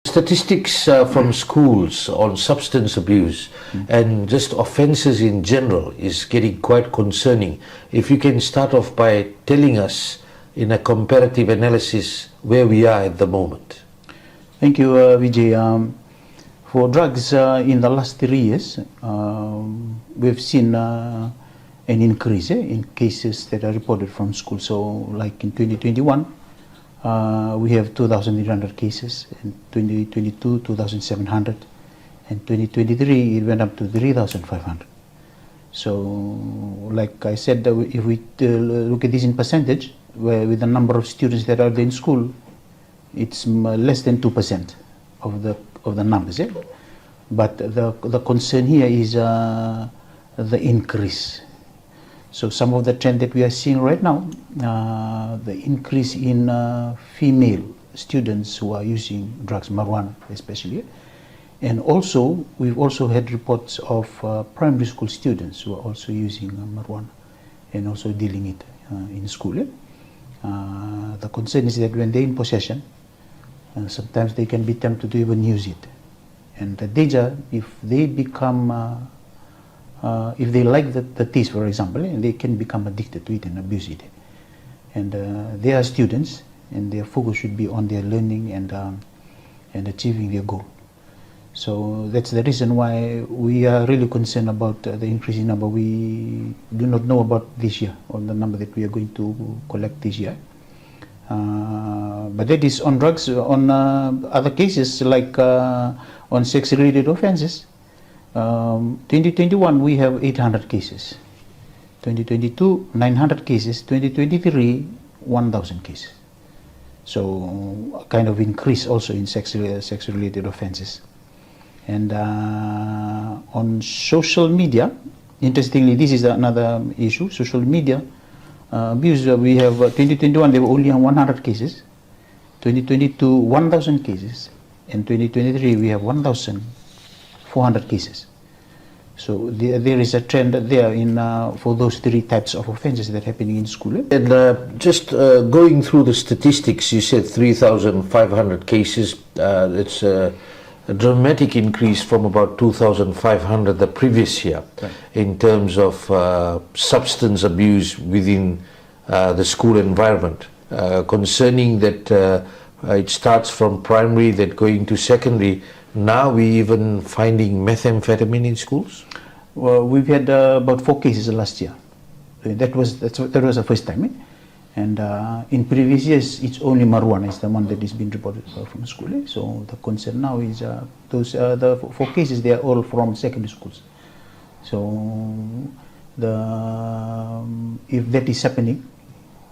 Statistics from schools on substance abuse and just offences in general is getting quite concerning. If you can start off by telling us in a comparative analysis where we are at the moment. Thank you, Vijay. For drugs in the last 3 years, we've seen an increase in cases that are reported from school. So like in 2021, we have 2,800 cases, in 2022 2,700, and 2023 it went up to 3,500. So like I said, if we look at this in percentage, with the number of students that are in school, it's less than 2% of the numbers. But the concern here is the increase. So some of the trend that we are seeing right now, the increase in female students who are using drugs, marijuana especially, and also we've also had reports of primary school students who are also using marijuana and also dealing it in school. The concern is that when they're in possession, sometimes they can be tempted to even use it, and the danger if they become if they like the taste, for example, and they can become addicted to it and abuse it. And they are students, and their focus should be on their learning and achieving their goal. So that's the reason why we are really concerned about the increasing number. We do not know about this year, or the number that we are going to collect this year. But that is on drugs. On other cases, like on sex-related offenses, 2021 we have 800 cases, 2022 900 cases, 2023 1,000 cases. So a kind of increase also in sex-related offenses. And on social media, interestingly, this is another issue. Social media abuse, we have 2021 there were only 100 cases, 2022 1,000 cases, and 2023 we have 1,400 cases. So there is a trend there in for those 3 types of offences that are happening in school. And just going through the statistics, you said 3,500 cases. It's a dramatic increase from about 2,500 the previous year, right, in terms of substance abuse within the school environment. Concerning that it starts from primary, that going to secondary. Now we even finding methamphetamine in schools? Well, we've had about 4 cases last year. That was the first time. And in previous years, it's only marijuana is the one that is being reported from school. So the concern now is those the 4 cases, they are all from secondary schools. So if that is happening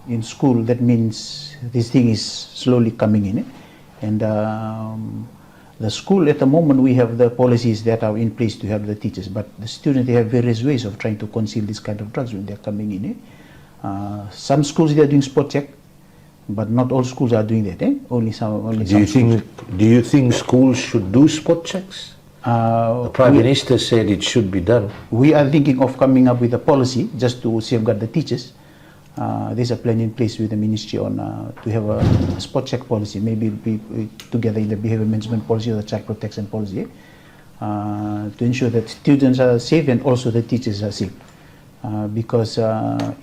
in school, that means this thing is slowly coming in. And the school at the moment, we have the policies that are in place to help the teachers, but the students, they have various ways of trying to conceal this kind of drugs when they're coming in. Some schools, they are doing spot check, but not all schools are doing that. Only some. Do you think schools should do spot checks? The Prime Minister said it should be done. We are thinking of coming up with a policy just to safeguard the teachers. There's a plan in place with the ministry on to have a spot check policy, maybe together in the behavior management policy or the child protection policy, to ensure that students are safe and also the teachers are safe. Because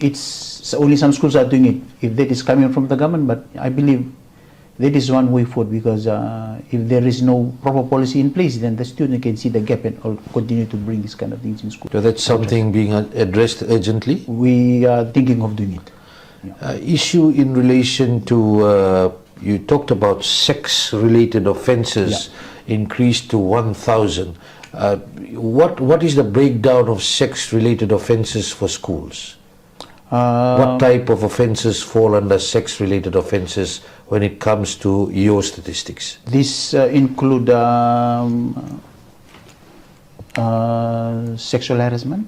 it's only some schools are doing it, if that is coming from the government, but I believe that is one way forward, because if there is no proper policy in place, then the student can see the gap and continue to bring this kind of things in school. So that's something being addressed urgently? We are thinking of doing it. Yeah. Issue in relation to, you talked about sex-related offences, yeah, increased to 1,000. What is the breakdown of sex-related offences for schools? What type of offences fall under sex-related offences when it comes to your statistics? This include sexual harassment,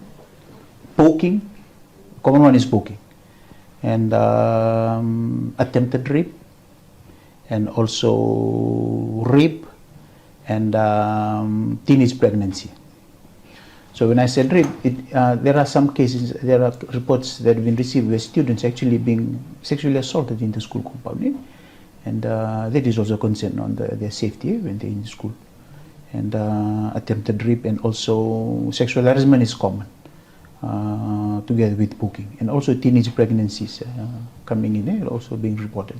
poking, common one is poking, and attempted rape, and also rape, and teenage pregnancy. So when I said rape, there are some cases, there are reports that have been received where students actually being sexually assaulted in the school compound. and that is also concern on their safety when they're in school. And attempted rape and also sexual harassment is common, together with booking, and also teenage pregnancies coming in, also being reported.